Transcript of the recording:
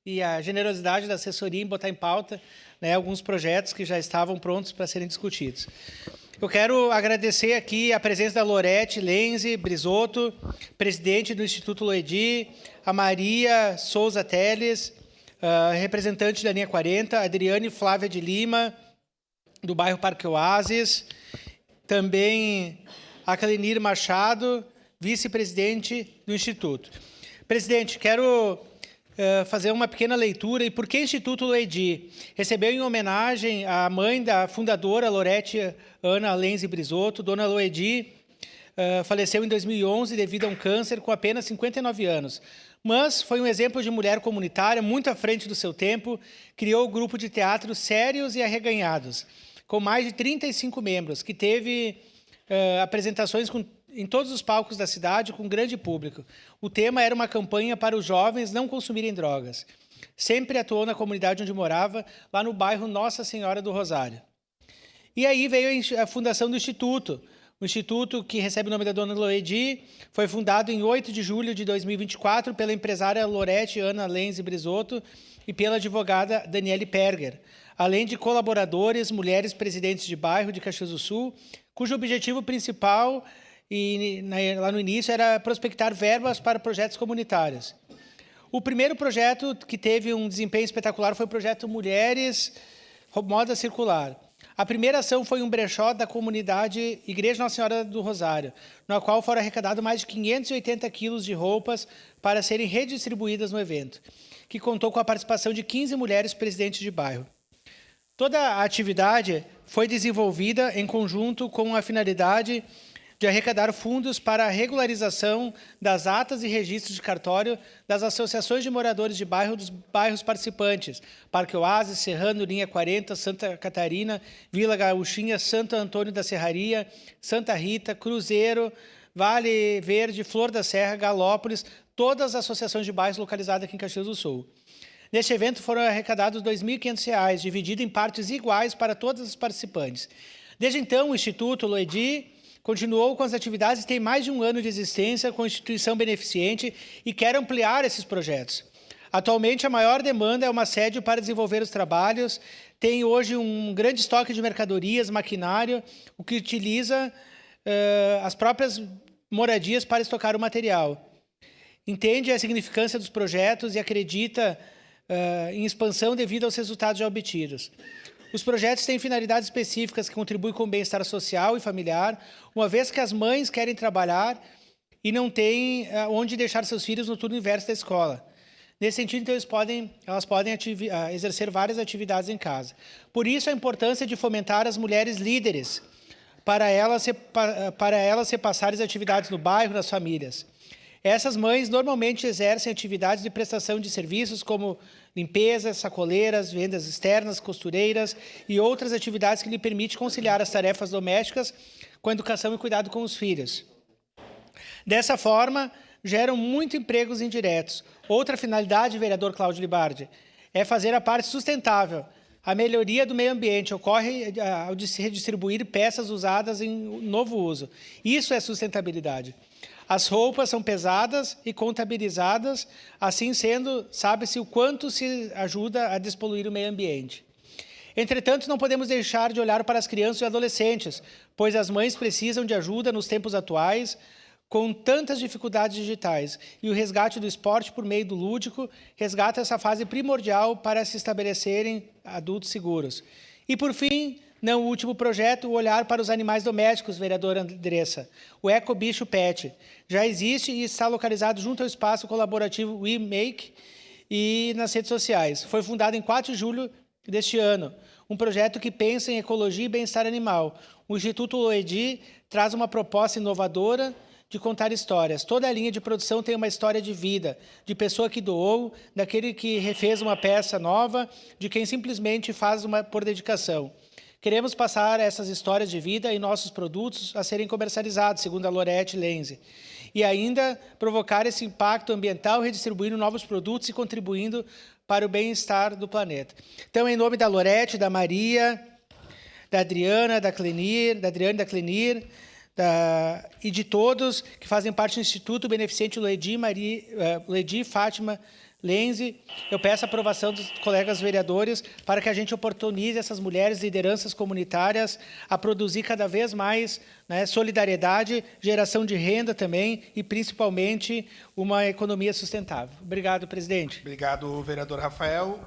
e a generosidade da assessoria em botar em pauta, né, alguns projetos que já estavam prontos para serem discutidos. Eu quero agradecer aqui a presença da Lorete Lenze Brisotto, presidente do Instituto Loedi, a Maria Souza Teles, representante da linha 40, a Adriane Flávia de Lima, do bairro Parque Oásis, também a Clenir Machado, vice-presidente do Instituto. Presidente, quero fazer uma pequena leitura. E por que Instituto Loedi? Recebeu em homenagem à mãe da fundadora, Lorete Ana Lenze Brisotto. Dona Loedi faleceu em 2011 devido a um câncer com apenas 59 anos. Mas foi um exemplo de mulher comunitária, muito à frente do seu tempo, criou o grupo de teatro Sérios e Arreganhados, com mais de 35 membros, que teve apresentações em todos os palcos da cidade, com grande público. O tema era uma campanha para os jovens não consumirem drogas. Sempre atuou na comunidade onde morava, lá no bairro Nossa Senhora do Rosário. E aí veio a fundação do Instituto. O Instituto, que recebe o nome da dona Loedi, foi fundado em 8 de julho de 2024 pela empresária Lorete Ana Lenze Brisotto e pela advogada Daniele Perger, além de colaboradores, mulheres presidentes de bairro de Caxias do Sul, cujo objetivo principal lá no início era prospectar verbas para projetos comunitários. O primeiro projeto que teve um desempenho espetacular foi o projeto Mulheres Moda Circular. A primeira ação foi um brechó da comunidade Igreja Nossa Senhora do Rosário, na qual foram arrecadados mais de 580 quilos de roupas para serem redistribuídas no evento, que contou com a participação de 15 mulheres presidentes de bairro. Toda a atividade foi desenvolvida em conjunto com a finalidade de arrecadar fundos para a regularização das atas e registros de cartório das associações de moradores de bairro dos bairros participantes, Parque Oásis, Serrano, Linha 40, Santa Catarina, Vila Gauchinha, Santo Antônio da Serraria, Santa Rita, Cruzeiro, Vale Verde, Flor da Serra, Galópolis, todas as associações de bairros localizadas aqui em Caxias do Sul. Neste evento foram arrecadados R$ 2.500, dividido em partes iguais para todos os participantes. Desde então, o Instituto Loedi continuou com as atividades e tem mais de um ano de existência com instituição beneficente e quer ampliar esses projetos. Atualmente, a maior demanda é uma sede para desenvolver os trabalhos, tem hoje um grande estoque de mercadorias, maquinário, o que utiliza as próprias moradias para estocar o material. Entende a significância dos projetos e acredita em expansão devido aos resultados já obtidos. Os projetos têm finalidades específicas que contribuem com o bem-estar social e familiar, uma vez que as mães querem trabalhar e não têm onde deixar seus filhos no turno inverso da escola. Nesse sentido, então, elas podem exercer várias atividades em casa. Por isso, a importância de fomentar as mulheres líderes, para elas repassarem as atividades no bairro, nas famílias. Essas mães normalmente exercem atividades de prestação de serviços como limpeza, sacoleiras, vendas externas, costureiras e outras atividades que lhe permitem conciliar as tarefas domésticas com a educação e cuidado com os filhos. Dessa forma, geram muitos empregos indiretos. Outra finalidade, vereador Cláudio Libardi, é fazer a parte sustentável. A melhoria do meio ambiente ocorre ao se redistribuir peças usadas em novo uso. Isso é sustentabilidade. As roupas são pesadas e contabilizadas, assim sendo, sabe-se o quanto se ajuda a despoluir o meio ambiente. Entretanto, não podemos deixar de olhar para as crianças e adolescentes, pois as mães precisam de ajuda nos tempos atuais, com tantas dificuldades digitais, e o resgate do esporte por meio do lúdico resgata essa fase primordial para se estabelecerem adultos seguros. E, por fim, não o último projeto, o olhar para os animais domésticos, vereadora Andressa, o Eco Bicho Pet. Já existe e está localizado junto ao espaço colaborativo WeMake e nas redes sociais. Foi fundado em 4 de julho deste ano, um projeto que pensa em ecologia e bem-estar animal. O Instituto Loedi traz uma proposta inovadora de contar histórias. Toda a linha de produção tem uma história de vida, de pessoa que doou, daquele que refez uma peça nova, de quem simplesmente faz por dedicação. Queremos passar essas histórias de vida em nossos produtos a serem comercializados, segundo a Lorete Lenze, e ainda provocar esse impacto ambiental, redistribuindo novos produtos e contribuindo para o bem-estar do planeta. Então, em nome da Lorete, da Maria, da Adriana, da Clenir, e de todos que fazem parte do Instituto Beneficente Loedi, Fátima, Lenzi, eu peço a aprovação dos colegas vereadores para que a gente oportunize essas mulheres lideranças comunitárias a produzir cada vez mais, né, solidariedade, geração de renda também e, principalmente, uma economia sustentável. Obrigado, presidente. Obrigado, vereador Rafael.